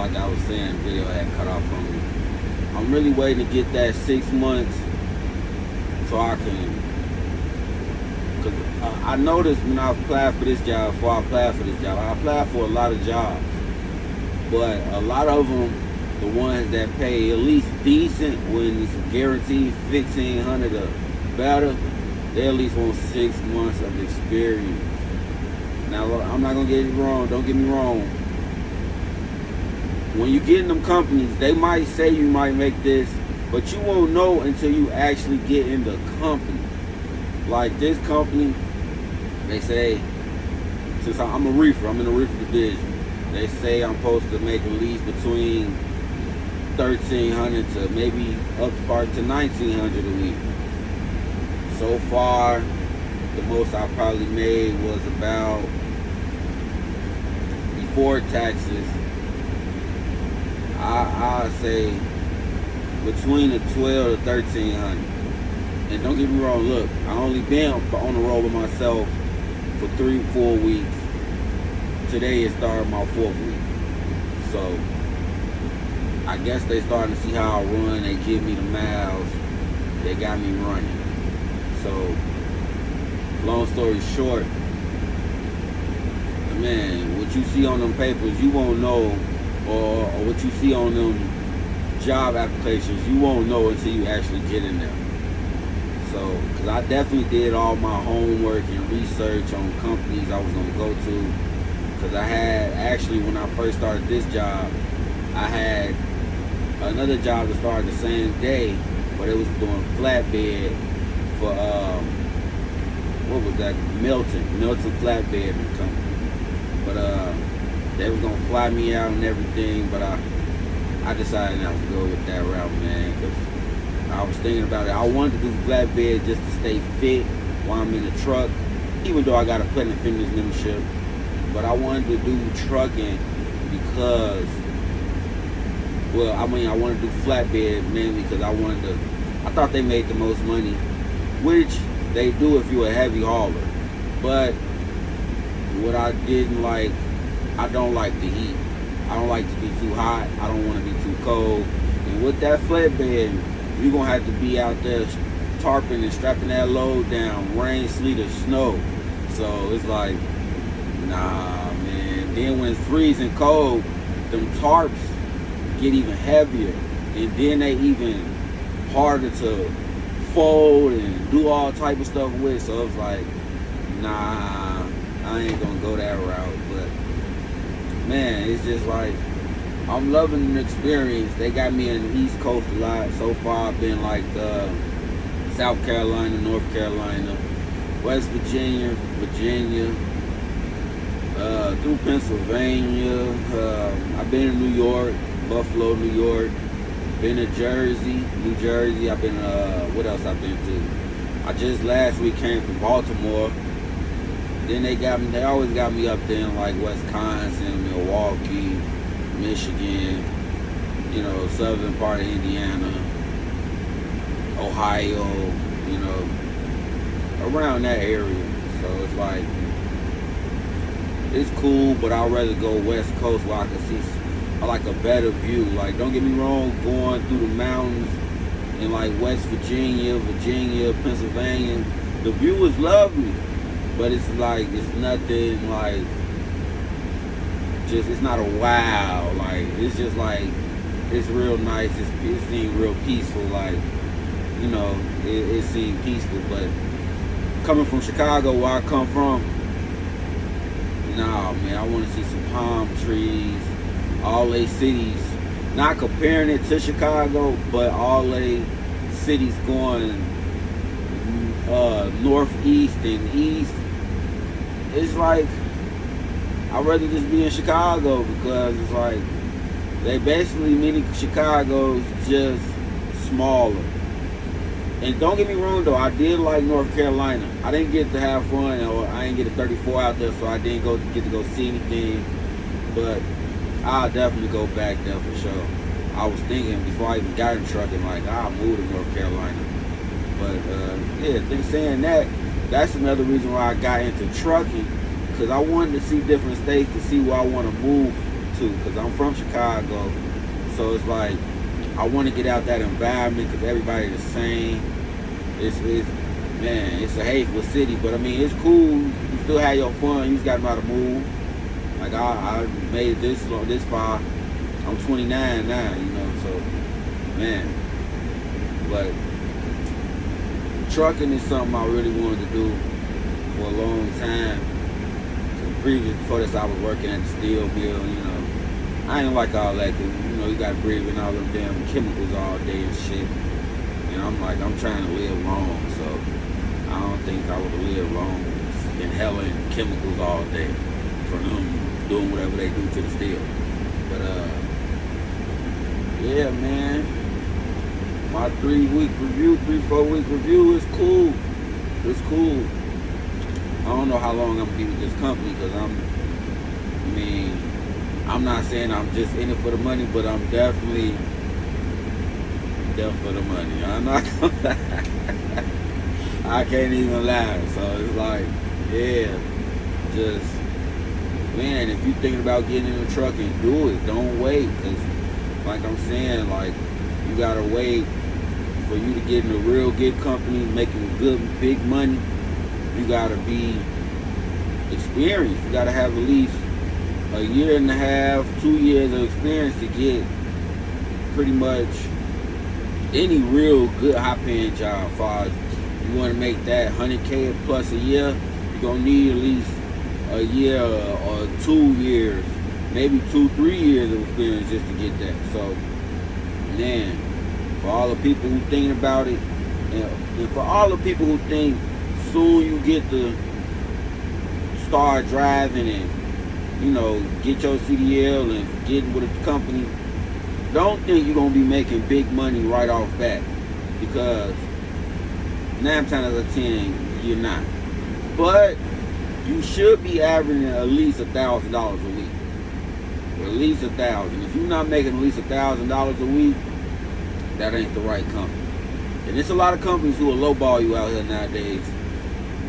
like I was saying, the video had cut off from me. I'm really waiting to get that 6 months so I can, because I noticed when I applied for this job, before I applied for this job, I applied for a lot of jobs, but a lot of them, the ones that pay at least decent, when it's guaranteed $1,500 or better, they at least want 6 months of experience. Now, I'm not gonna get it wrong. Don't get me wrong. When you get in them companies, they might say you might make this, but you won't know until you actually get in the company. Like this company, they say, since I'm a reefer, I'm in the reefer division, they say I'm supposed to make at least between $1,300 to maybe up part to $1,900 a week. So far, the most I probably made was about, before taxes, I'd say between the $1,200 to $1,300. And don't get me wrong, look, I only been on the road with myself for 3-4 weeks. Today is starting my 4th week. So I guess they starting to see how I run. They give me the miles. They got me running. So long story short, man, what you see on them papers, you won't know, or what you see on them job applications, you won't know until you actually get in there. So, because I definitely did all my homework and research on companies I was going to go to. Because I had, actually, when I first started this job, I had another job that started the same day, but it was doing flatbed for, what was that? Milton Flatbed Company. But they was gonna fly me out and everything, but I decided not to go with that route, man, because I was thinking about it. I wanted to do flatbed just to stay fit while I'm in the truck, even though I got a Platinum Fitness membership. But I wanted to do trucking because, well, I mean, I wanted to do flatbed mainly because I thought they made the most money, which they do if you're a heavy hauler. But what I didn't like, I don't like the heat. I don't like to be too hot. I don't want to be too cold. And with that flatbed, you're going to have to be out there tarping and strapping that load down, rain, sleet, or snow. So it's like, nah, man. Then when it's freezing cold, them tarps get even heavier. And then they even harder to fold and do all type of stuff with. So it's like, nah, I ain't gonna go that route. But man, it's just like, I'm loving the experience. They got me in the East Coast a lot. So far I've been like South Carolina, North Carolina, West Virginia, through Pennsylvania. I've been in New York, Buffalo, New York. Been to Jersey, New Jersey. I've been, what else I've been to? I just last week came from Baltimore. Then they always got me up there in like Wisconsin, Milwaukee, Michigan, you know, southern part of Indiana, Ohio, you know, around that area. So it's like, it's cool, but I'd rather go West Coast where I can see like a better view. Like, don't get me wrong, going through the mountains in like West Virginia, Pennsylvania, the view is lovely, but it's like, it's nothing like, just, it's not a wow. Like, it's just like, it's real nice. It seems real peaceful. Like, you know, it seemed peaceful. But coming from Chicago, where I come from, nah, man, I want to see some palm trees. All they cities, not comparing it to Chicago, but all they cities going northeast and east. It's like, I'd rather just be in Chicago, because it's like, they basically, mini Chicago's just smaller. And don't get me wrong though, I did like North Carolina. I didn't get to have fun, or I didn't get a 34 out there, so I didn't get to go see anything. But I'll definitely go back there for sure. I was thinking before I even got in trucking, like, I'll move to North Carolina. But yeah, saying that, that's another reason why I got into trucking, because I wanted to see different states to see where I want to move too, because I'm from Chicago. So it's like, I want to get out that environment because everybody's the same. Man, it's a hateful city, but I mean, it's cool. You still have your fun. You just got to know how to move. Like, I made it this far. I'm 29 now, you know, so, man. But trucking is something I really wanted to do for a long time. Before this, I was working at the steel mill, you know. I ain't like all that, because, you know, you got to breathe in all them damn chemicals all day and shit. And I'm like, I'm trying to live long, so I don't think I would have lived long inhaling chemicals all day from them doing whatever they do to the steel. But, yeah, man. My 3-4 week review is cool. It's cool. I don't know how long I'm gonna be with this company, because I'm not saying I'm just in it for the money, but I'm definitely there for the money. I'm not gonna lie. I can't even lie. So it's like, yeah, just, man, if you're thinking about getting in a truck, and do it. Don't wait, because like I'm saying, like, you gotta wait for you to get in a real good company making good big money. You gotta be experienced. You gotta have at least a year and a half, 2 years of experience to get pretty much any real good high-paying job. As far as you want to make that 100K plus a year, you're gonna need at least a year or 2 years, maybe 2-3 years of experience just to get that. So, man, for all the people who thinking about it, and for all the people who think soon you get to start driving and, you know, get your CDL and get with a company, don't think you're going to be making big money right off bat, because 9 times out of 10 you're not. But you should be averaging at least $1,000 a week. Or at least $1,000. If you're not making at least $1,000 a week, that ain't the right company. And there's a lot of companies who will lowball you out here nowadays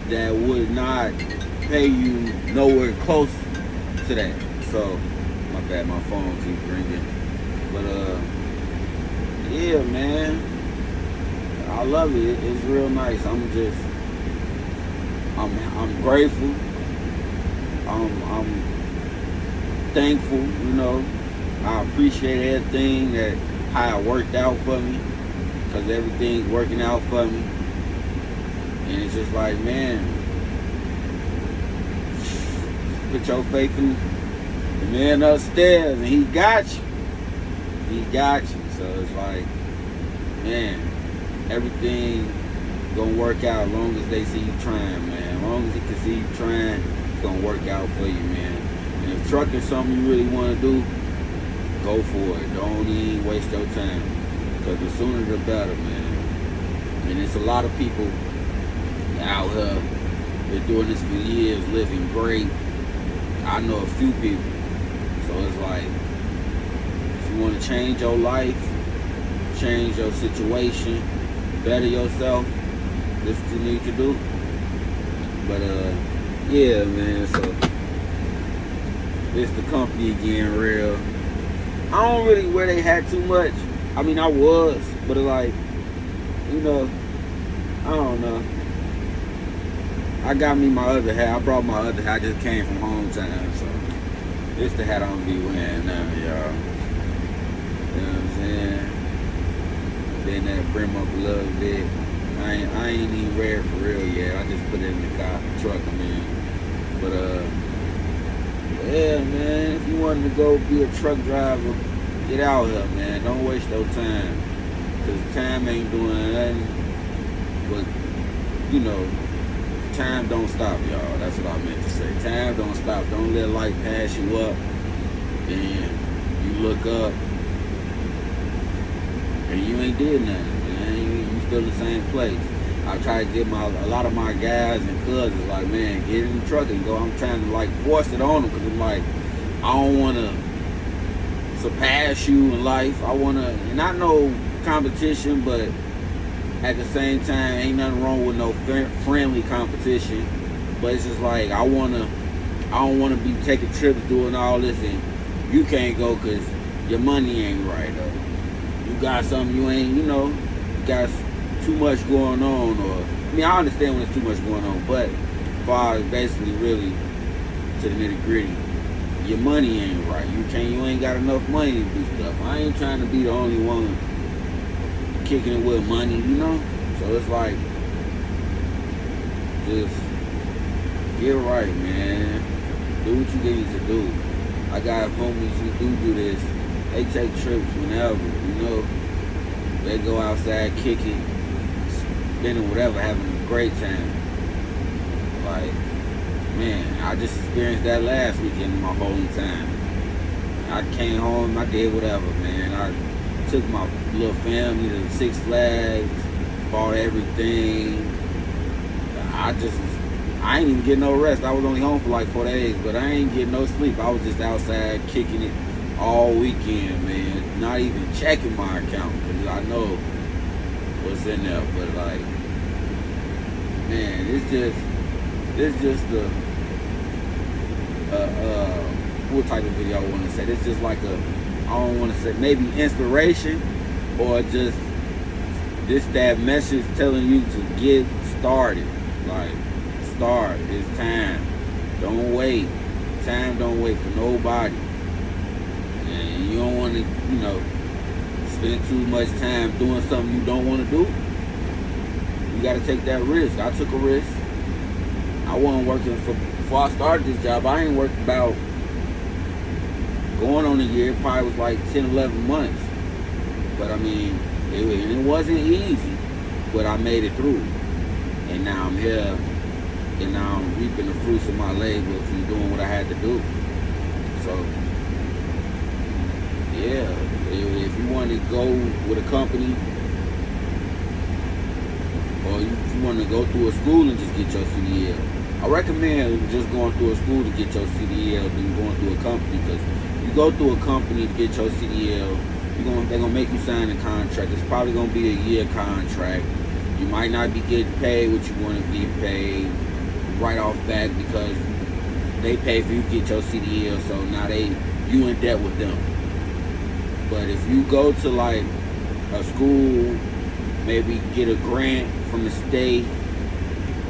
that would not pay you nowhere close to that. So, my bad, my phone keeps ringing. But, yeah, man, I love it. It's real nice. I'm grateful. I'm thankful, you know. I appreciate everything that how it worked out for me, because everything's working out for me. And it's just like, man, put your faith in the man upstairs, and he got you. He got you. So it's like, man, everything gonna work out as long as they see you trying, man. As long as they can see you trying, it's gonna work out for you, man. And if trucking is something you really want to do, go for it. Don't even waste your time, because the sooner the better, man. And it's a lot of people out here been doing this for years, living great. I know a few people. So it's like, if you want to change your life, change your situation, better yourself, this is what you need to do. But yeah, man, so it's the company again, real. I don't really wear they hat too much. I mean, I was, but it's like, you know, I don't know. I got me my other hat. I brought my other hat. I just came from hometown, so this the hat I'm gonna be wearing now, y'all. You know what I'm saying? Then that brim up a little bit. I ain't even wear it for real yet. I just put it in the truck I'm in. But yeah, man, if you wanted to go be a truck driver, get out here, man. Don't waste no time, because time ain't doing nothing. But, you know, time don't stop, y'all. That's what I meant to say. Time don't stop. Don't let life pass you up, and you look up and you ain't did nothing, man. You still the same place. I try to get a lot of my guys and cousins like, man, get in the truck and go. I'm trying to like force it on them, because I'm like, I don't want to surpass you in life. I want to, and I know competition, but at the same time, ain't nothing wrong with no friendly competition. But it's just like, I don't want to be taking trips doing all this and you can't go because your money ain't right, or you got something you ain't, you got too much going on, or I mean, I understand when there's too much going on, but as far as basically really to the nitty gritty, your money ain't right. You ain't got enough money to do stuff. I ain't trying to be the only one kicking it with money, So it's like, just get right, man. Do what you need to do. I got homies who do this. They take trips whenever, They go outside, kicking, spending whatever, having a great time. Like, man, I just experienced that last weekend in my whole time. I came home, I did whatever, man. I took my little family to Six Flags, bought everything. I ain't even getting no rest. I was only home for like 4 days, but I ain't getting no sleep. I was just outside kicking it all weekend, man. Not even checking my account because I know what's in there. But like, man, it's just the what type of video I want to say? It's just like I don't want to say maybe inspiration, or just that message telling you to get started. Like, start. It's time. Don't wait. Time don't wait for nobody. And you don't want to, spend too much time doing something you don't want to do. You got to take that risk. I took a risk. I wasn't working before I started this job. I ain't worked about going on a year. It probably was like 10, 11 months. But I mean, it wasn't easy, but I made it through. And now I'm here, and now I'm reaping the fruits of my labor from doing what I had to do. So, yeah, if you want to go with a company, or if you want to go through a school and just get your CDL, I recommend just going through a school to get your CDL than going through a company, because you go through a company to get your CDL, they're going to make you sign a contract. It's probably going to be a year contract. You might not be getting paid what you want to get paid right off back, because they pay for you to get your CDL, so now you in debt with them. But if you go to like a school, maybe get a grant from the state,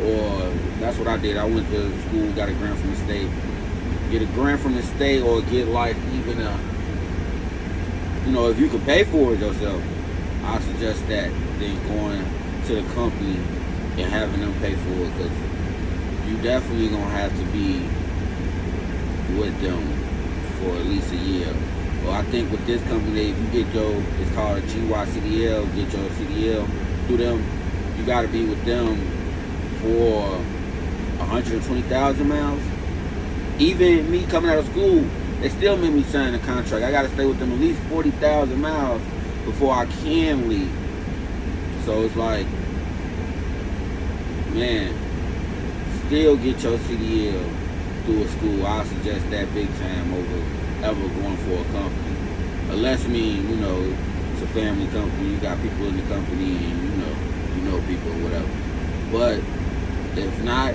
or that's what I did. I went to school, got a grant from the state. Get a grant from the state, or get like even if you could pay for it yourself, I suggest that than going to the company and having them pay for it, because you definitely gonna have to be with them for at least a year. Well, I think with this company, if you get it's called a GYCDL, get your CDL through them, you gotta be with them for 120,000 miles. Even me coming out of school, they still made me sign a contract. I gotta stay with them at least 40,000 miles before I can leave. So it's like, man, still get your CDL through a school. I suggest that big time over ever going for a company. Unless, it's a family company, you got people in the company, and you know people or whatever. But if not,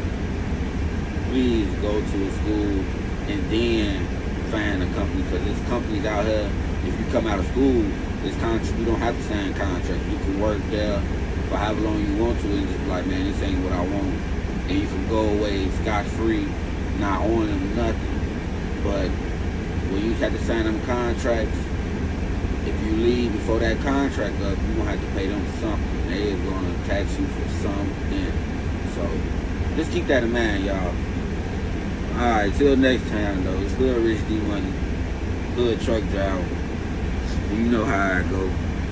please go to a school and then find a company, because there's companies out here. If you come out of school, you don't have to sign contracts. You can work there for however long you want to, and just be like, man, this ain't what I want. And you can go away scot-free, not owing them nothing. But when you have to sign them contracts, if you leave before that contract up, you're going to have to pay them something. They is going to tax you for something. So just keep that in mind, y'all. Alright, till next time, though. It's Hood Rich D Money, Hood Truck Driver. You know how I go.